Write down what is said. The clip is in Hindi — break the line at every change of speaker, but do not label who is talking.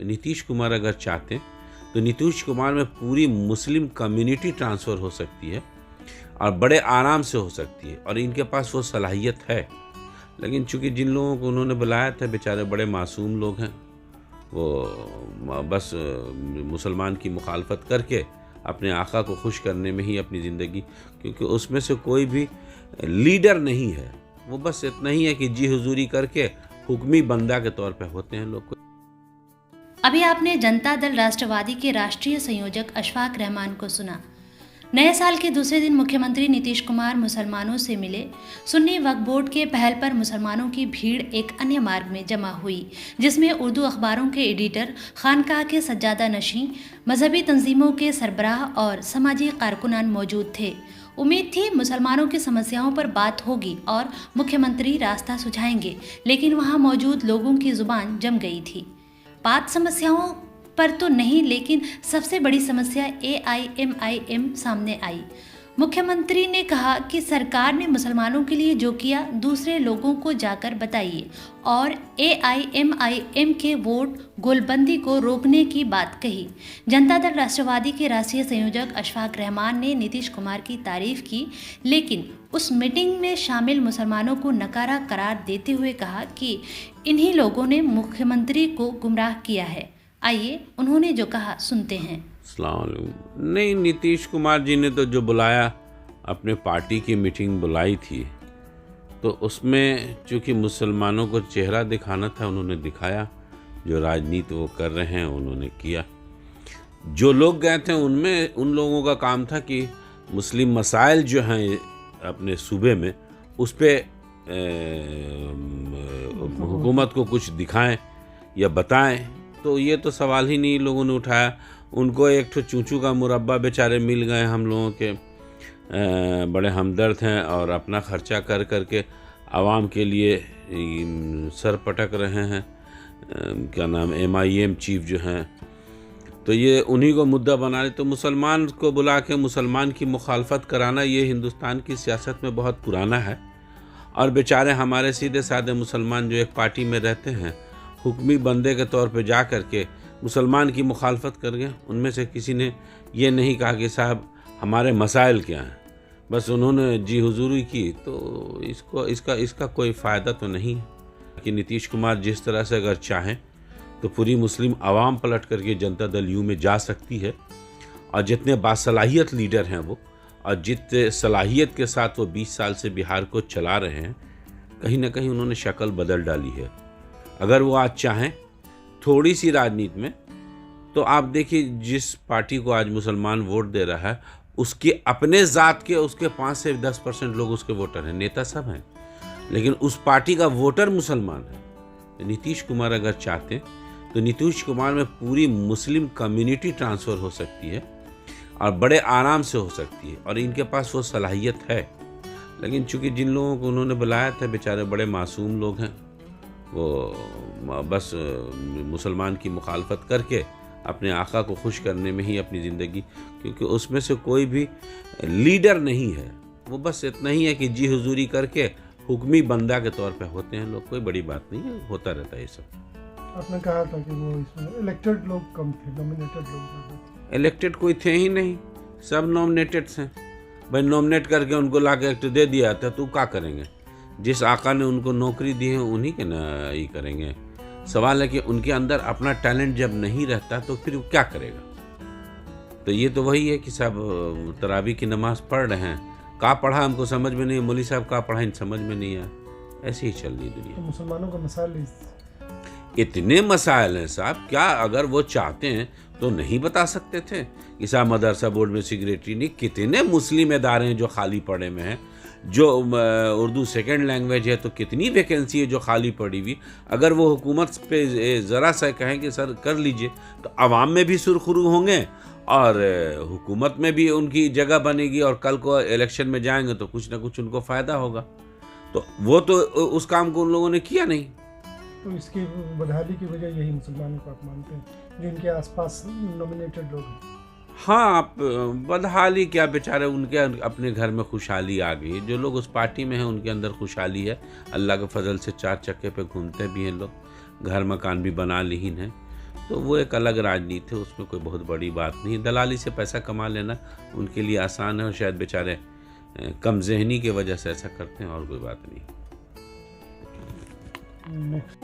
नीतीश कुमार अगर चाहते तो नीतीश कुमार में पूरी मुस्लिम कम्युनिटी ट्रांसफ़र हो सकती है और बड़े आराम से हो सकती है, और इनके पास वो सलाहियत है। लेकिन चूंकि जिन लोगों को उन्होंने बुलाया था बेचारे बड़े मासूम लोग हैं, वो बस मुसलमान की मुखालफत करके अपने आका को खुश करने में ही अपनी ज़िंदगी, क्योंकि उसमें से कोई भी लीडर नहीं है, वो बस इतना ही है कि जी हुजूरी करके हुक्मी बंदा के तौर पे होते हैं लोग।
अभी आपने जनता दल राष्ट्रवादी के राष्ट्रीय संयोजक अशफाक रहमान को सुना। नए साल के दूसरे दिन मुख्यमंत्री नीतीश कुमार मुसलमानों से मिले। सुन्नी वक्फ बोर्ड के पहल पर मुसलमानों की भीड़ एक अन्य मार्ग में जमा हुई, जिसमें उर्दू अखबारों के एडिटर, खानकाह के सज्जादा नशीं, मजहबी तंजीमों के सरबराह और समाजी कारकुनान मौजूद थे। उम्मीद थी मुसलमानों की समस्याओं पर बात होगी और मुख्यमंत्री रास्ता सुझाएंगे, लेकिन वहां मौजूद लोगों की जुबान जम गई थी। बात समस्याओं पर तो नहीं, लेकिन सबसे बड़ी समस्या AIMIM सामने आई। मुख्यमंत्री ने कहा कि सरकार ने मुसलमानों के लिए जो किया दूसरे लोगों को जाकर बताइए, और AIMIM के वोट गोलबंदी को रोकने की बात कही। जनता दल राष्ट्रवादी के राष्ट्रीय संयोजक अशफाक रहमान ने नीतीश कुमार की तारीफ की, लेकिन उस मीटिंग में शामिल मुसलमानों को नकारा करार देते हुए कहा कि इन्हीं लोगों ने मुख्यमंत्री को गुमराह किया है। आइए उन्होंने जो कहा सुनते हैं।
नहीं, नीतीश कुमार जी ने तो जो बुलाया, अपने पार्टी की मीटिंग बुलाई थी, तो उसमें चूँकि मुसलमानों को चेहरा दिखाना था, उन्होंने दिखाया। जो राजनीति वो कर रहे हैं उन्होंने किया। जो लोग गए थे उनमें उन लोगों का काम था कि मुस्लिम मसाइल जो हैं अपने सूबे में उस पर हुकूमत को कुछ दिखाएं या बताएं। तो ये तो सवाल ही नहीं लोगों ने उठाया। उनको एक ठो चूचू का मुरब्बा बेचारे मिल गए, हम लोगों के बड़े हमदर्द हैं और अपना खर्चा कर करके आवाम के लिए सर पटक रहे हैं। क्या नाम, MIM चीफ जो हैं, तो ये उन्हीं को मुद्दा बना रहे। तो मुसलमान को बुला के मुसलमान की मुखालफत कराना ये हिंदुस्तान की सियासत में बहुत पुराना है। और बेचारे हमारे सीधे साधे मुसलमान जो एक पार्टी में रहते हैं, हुक्मी बंदे के तौर पे जा कर के मुसलमान की मुखालफत कर गए। उनमें से किसी ने ये नहीं कहा कि साहब हमारे मसाइल क्या हैं, बस उन्होंने जी हुजूरी की। तो इसका कोई फ़ायदा तो नहीं है कि नीतीश कुमार जिस तरह से अगर चाहें तो पूरी मुस्लिम आवाम पलट करके जनता दल यू में जा सकती है। और जितने बासलाहियत लीडर हैं वो, और जितने सलाहियत के साथ वो 20 साल से बिहार को चला रहे हैं, कहीं ना कहीं उन्होंने शक्ल बदल डाली है। अगर वो आज चाहें थोड़ी सी राजनीति में, तो आप देखिए जिस पार्टी को आज मुसलमान वोट दे रहा है, उसके अपने ज़ात के उसके 5 से 10% लोग उसके वोटर हैं, नेता सब हैं, लेकिन उस पार्टी का वोटर मुसलमान है। नीतीश कुमार अगर चाहते तो नीतीश कुमार में पूरी मुस्लिम कम्युनिटी ट्रांसफ़र हो सकती है और बड़े आराम से हो सकती है, और इनके पास वो सलाहियत है। लेकिन चूंकि जिन लोगों को उन्होंने बुलाया था बेचारे बड़े मासूम लोग हैं, वो बस मुसलमान की मुखालफत करके अपने आका को खुश करने में ही अपनी ज़िंदगी, क्योंकि उसमें से कोई भी लीडर नहीं है, वो बस इतना ही है कि जी हुजूरी करके हुक्मी बंदा के तौर पे होते हैं लोग। कोई बड़ी बात नहीं है, होता रहता है ये सब।
आपने कहा था कि वो इसमें इलेक्टेड लोग कम थे, नॉमिनेटेड लोग ज़्यादा थे।
इलेक्टेड कोई थे ही नहीं, सब नॉमिनेटेड हैं। भाई नॉमिनेट करके उनको ला के दे दिया था, तो क्या करेंगे? जिस आका ने उनको नौकरी दी है उन्हीं के ना ये करेंगे। सवाल है कि उनके अंदर अपना टैलेंट जब नहीं रहता तो फिर वो क्या करेगा? तो ये तो वही है कि साहब तरावी की नमाज़ पढ़ रहे हैं, का पढ़ा हमको समझ में नहीं, मौलवी साहब का पढ़ा समझ में नहीं आया। ऐसे ही चल रही दुनिया।
तो मुसलमानों का मसाइल
इतने मसाइल हैं साहब, क्या अगर वो चाहते हैं तो नहीं बता सकते थे कि साहब मदरसा बोर्ड में सेक्रेटरी नहीं, कितने मुस्लिम इदारे हैं जो खाली पड़े में हैं, जो उर्दू सेकंड लैंग्वेज है तो कितनी वैकेंसी है जो खाली पड़ी हुई। अगर वो हुकूमत पे ज़रा सा कहें कि सर कर लीजिए, तो आवाम में भी सुरखरू होंगे और हुकूमत में भी उनकी जगह बनेगी, और कल को इलेक्शन में जाएंगे तो कुछ ना कुछ उनको फ़ायदा होगा। तो वो तो उस काम को उन लोगों ने किया नहीं।
तो इसकी बदहाली की वजह यही मुसलमानों को आप मानते हैं, जो इनके आसपास नॉमिनेटेड लोग हैं?
हाँ, आप बदहाली क्या, बेचारे उनके अपने घर में खुशहाली आ गई। जो लोग उस पार्टी में हैं उनके अंदर खुशहाली है, अल्लाह के फजल से 4 चक्के पे घूमते भी हैं लोग, घर मकान भी बना लीन हैं। तो वो एक अलग राजनीति है, उसमें कोई बहुत बड़ी बात नहीं। दलाली से पैसा कमा लेना उनके लिए आसान है और शायद बेचारे कम ज़हनी की वजह से ऐसा करते हैं, और कोई बात नहीं।
नेक्स्ट